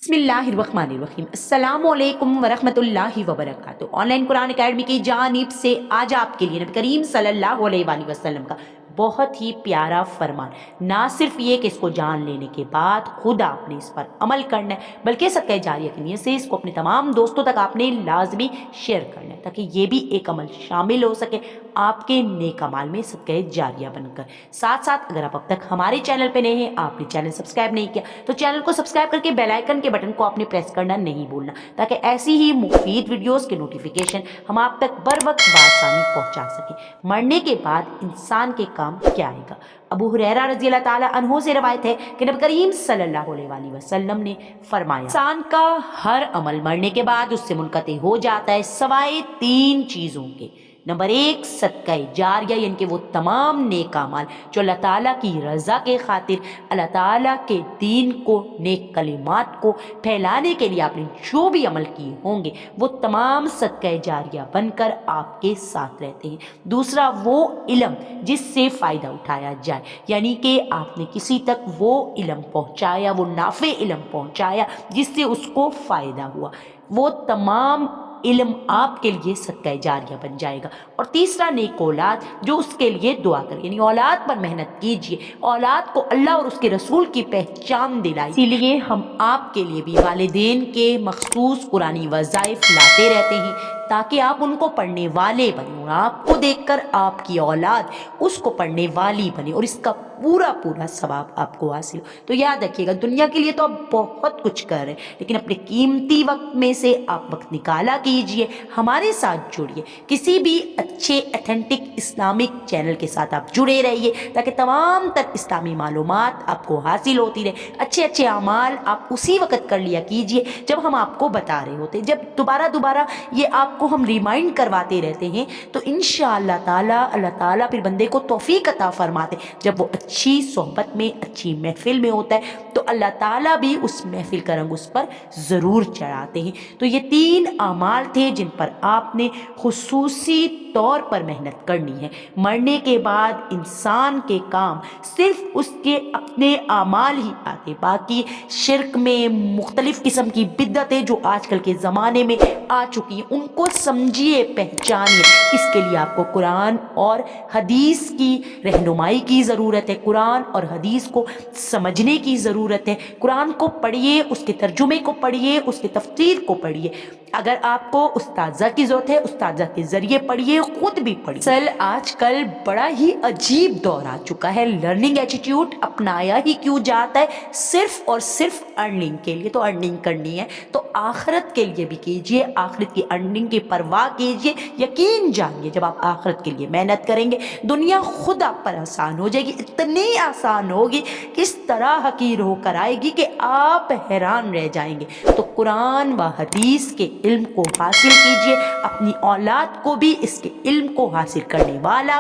बिस्मिल्लाहिर्रहमानिर्रहीम अस्सलामुअलैकुम वरहमतुल्लाहि वबरकातुहू। ऑनलाइन कुरान अकेडमी की जानिब से आज आपके लिए नबी करीम सल्लल्लाहु अलैहि वसल्लम का बहुत ही प्यारा फरमान, ना सिर्फ ये कि इसको जान लेने के बाद खुद आपने इस पर अमल करना है, बल्कि सदका जारिया की नीयत से इसको अपने तमाम दोस्तों तक आपने लाजमी शेयर करना है, ताकि ये भी एक अमल शामिल हो सके आपके नेक अमाल में सदका जारिया बनकर। साथ साथ अगर आप अब तक हमारे चैनल पे नए हैं, आपने चैनल सब्सक्राइब नहीं किया, तो चैनल को सब्सक्राइब करके बेल आइकन के बटन को आपने प्रेस करना नहीं भूलना, ताकि ऐसी ही मुफीद वीडियोस के नोटिफिकेशन हम आप तक बर वक्त बासानी पहुंचा सकें। मरने के बाद इंसान के काम क्या आएगा? अबू हुरैरा रज़ी अल्लाह ताला अन्हु से रवायत है कि नबी करीम सल्लल्लाहु अलैहि वसल्लम ने फरमाया, इंसान का हर अमल मरने के बाद उससे मुनक़ते हो जाता है सवाए तीन चीज़ों के। नंबर एक, सदका जारिया, यानी कि वो तमाम नेक अमाल जो अल्लाह ताला की रज़ा के खातिर, अल्लाह ताला के दीन को, नेक कलिमात को फैलाने के लिए आपने जो भी अमल किए होंगे वो तमाम सदका जारिया बनकर आपके साथ रहते हैं। दूसरा, वो इल्म जिससे फ़ायदा उठाया जाए, यानी कि आपने किसी तक वो इल्म पहुँचाया, वो नाफ़े इल्म पहुँचाया जिससे उसको फ़ायदा हुआ, वो तमाम इल्म आपके लिए सदका जारिया बन जाएगा। और तीसरा, नेक औलाद जो उसके लिए दुआ करे, यानी औलाद पर मेहनत कीजिए, औलाद को अल्लाह और उसके रसूल की पहचान दिलाई। इसीलिए हम आपके लिए भी वालिदैन के मखसूस कुरानी वज़ाइफ लाते रहते हैं, ताकि आप उनको पढ़ने वाले बने और आपको देखकर आपकी औलाद उसको पढ़ने वाली बने और इसका पूरा पूरा सवाब आपको हासिल हो। तो याद रखिएगा, दुनिया के लिए तो आप बहुत कुछ कर रहे हैं, लेकिन अपने कीमती वक्त में से आप वक्त निकाला कीजिए, हमारे साथ जुड़िए, किसी भी अच्छे ऑथेंटिक इस्लामिक चैनल के साथ आप जुड़े रहिए, ताकि तमाम तर इस्लामी मालूमात आपको हासिल होती रहे। अच्छे अच्छे अमाल आप उसी वक्त कर लिया कीजिए जब हम आपको बता रहे होते, जब दोबारा दोबारा ये आपको हम रिमाइंड करवाते रहते हैं, तो इंशाअल्लाह ताला अल्लाह ताला फिर बंदे को तौफीक अता फरमाते। जब वो अच्छी सोहबत में, अच्छी महफिल में होता है, तो अल्लाह ताला भी उस महफिल का रंग उस पर ज़रूर चढ़ाते हैं। तो ये तीन अमाल थे जिन पर आपने खुसूसी तौर पर मेहनत करनी है। मरने के बाद इंसान के काम सिर्फ उसके अपने अमाल ही आते, बाकी शिर्क में मुख्तलिफ किस्म की बिद्दतें जो आजकल के ज़माने में आ चुकी हैं, उनको समझिए, पहचानिए। इसके लिए आपको कुरान और हदीस की रहनुमाई की ज़रूरत है, कुरान और हदीस को समझने की ज़रूरत है। कुरान को पढ़िए, उसके तर्जुमे को पढ़िए, उसके तफसीर को पढ़िए। अगर आपको उस्ताज़ा की ज़रूरत है, उस्ताज़ा के ज़रिए पढ़िए, खुद भी पढ़िए। सल आजकल बड़ा ही अजीब दौर आ चुका है, लर्निंग एटीट्यूड अपनाया ही क्यों जाता है सिर्फ और सिर्फ अर्निंग के लिए। तो अर्निंग करनी है तो आखिरत के लिए भी कीजिए, आखिरत की अर्निंग की परवाह कीजिए। यकीन जानिए, जब आप आखिरत के लिए मेहनत करेंगे, दुनिया खुद आप पर आसान हो जाएगी, इतनी आसान होगी, किस तरह हकीर होकर आएगी कि आप हैरान रह जाएंगे। तो कुरान व हदीस के इल्म को हासिल कीजिए, अपनी औलाद को भी इसके इल्म को हासिल करने वाला